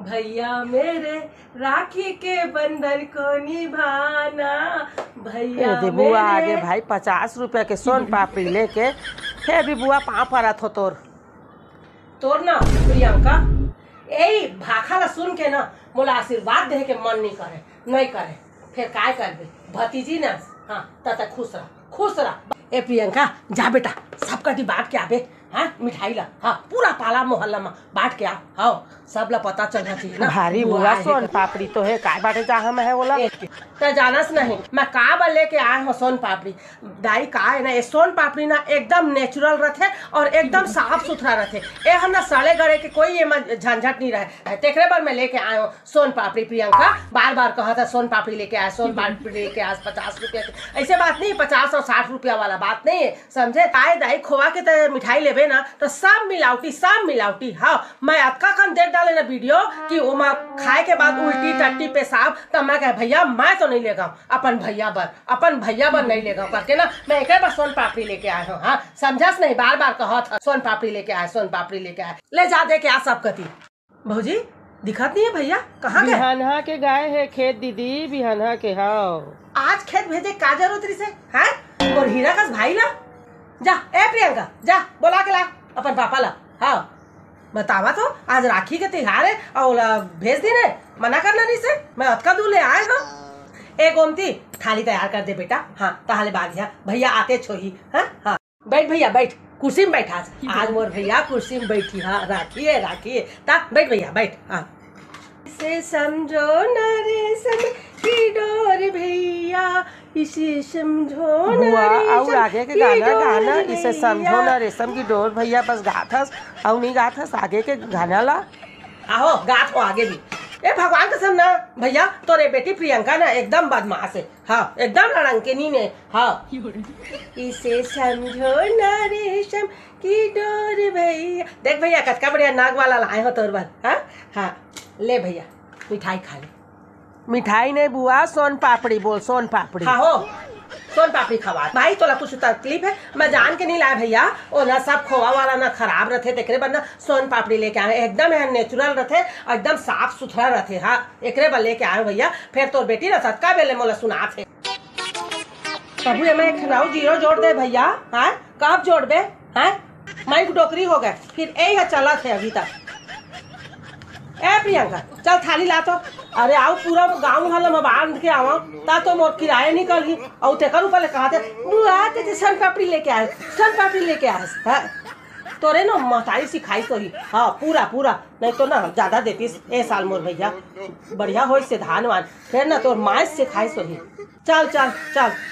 भैया मेरे राखी के बंधन को निभाना। भैया दे बुआ आगे भाई 50 रुपया के सोन पापड़ी लेके फिर भी बुआ पाँव पड़त हो तोर ना प्रियंका यही भाखा ला सुन के ना मोला आशीर्वाद दे के मन नहीं करे फिर काय करबे भतीजी ना। हाँ तता खुश रह। ए प्रियंका जा बेटा सबका बांट के आबे। हाँ मिठाई ला हाँ पूरा पाला मोहल्ला में बांट के आ। हाँ सब ला पता चलना चाहिए ना। भारी बुआ सोन पापड़ी तो है काय बाटे जा हम है बोला तो जानस नहीं मैं का बा लेके आए हो सोन पापड़ी। दाई का है ना ये सोन पापड़ी ना एकदम नेचुरल रहते और एकदम साफ सुथरा रहते। ये हम ना सड़े गड़े के कोई ये झंझट नहीं रहे। तेकरे बार मैं लेके आए हूँ सोन पापड़ी। प्रियंका बार बार कहा था सोन पापड़ी लेके आए सोन पापड़ी लेके आए 50 रुपया के। ऐसे बात नहीं 50 और 60 रुपया वाला बात नहीं है समझे। आए दाई खोवा के तो मिठाई लेबे ना तो सब मिलावटी। हाँ मैं अतका कन देख डाले ना वीडियो कि वो खाए के बाद उल्टी टट्टी पेशाब तब मैं कहे भैया मैं तो नहीं लेगा अपन भैया बर नहीं लेगा करके ना मैं एक बार सोन पापड़ी लेके आया हूँ। हाँ समझस नहीं बार बार कहा था सोन पापड़ी लेके आए ले जा दे के आ सब कती। भौजी दिखत नहीं है भैया कहाँ गए? बिहानहा के गए है खेत दीदी बिहानहा के। हाँ आज खेत भेजे का जरूरत रही से है और हीरा का भाई ला जा। ए प्रियंका जा बोला के ला अपन पापा ला। हाँ बतावा तो आज राखी के त्योहार है और भेज देने मना करना नहीं से मैं अतका दूर ले आए। हाँ ए गोमती थाली तैयार कर दे बेटा। हाँ ताहले बांधिया भैया आते छोही। हाँ बैठ भैया बैठ कुर्सी में बैठा आज मोर भैया कुर्सी में बैठी। हाँ राखी है ता बैठ भैया बैठ। हाँ इसे समझो न रेशम की डोर भैया इसे समझो और आगे के गाना इसे समझो ना रेशम की डोर भैया बस गाथस और नहीं गाथस आगे के गाना ला। आहो गाथ हो आगे भी। ए भगवान कसम ना भैया तोरे बेटी प्रियंका ना एकदम बदमाश है। हाँ एकदम लड़ंकिनी ने। हाँ इसे समझो ना रेशम की डोर भैया। देख भैया कटका बढ़िया नाग वाला लाए हो तोर बार। हाँ ले भैया मिठाई खा ले। मिठाई नहीं बुआ सोन पापड़ी बोल सोन पापड़ी। हाँ हो सोन पापड़ी खवा भाई तोला कुछ तकलीफ है मैं जान के नहीं लाया भैया। और ना सब खोवा वाला ना खराब रहते तेकरे पर ना सोन पापड़ी लेके आए एकदम नेचुरल रहते एकदम साफ सुथरा रहते। हाँ एकरे पर लेके आए भैया फिर तोर बेटी ना सतका बेले मोला सुना थे प्रभु मैं एक खनाऊ 0 जोड़ दे भैया। हाँ कब जोड़ बे? हाँ मैं डोकरी हो गए फिर यही चला थे अभी तक। ए प्रियंका चल थाली ला तो। अरे आओ पूरा गाँव मोहल्ला में बांध के आवा ता तो मोर किराया निकल ही और तेकर ऊपर कहा थे बुआ ते सोन पापड़ी लेके आए। हाँ तोरे ना महतारी सिखाई तो ही। हाँ पूरा नहीं तो ना ज्यादा देती ए साल मोर भैया बढ़िया हो से धान वान फिर ना तोर माँ सिखाई तो ही। चल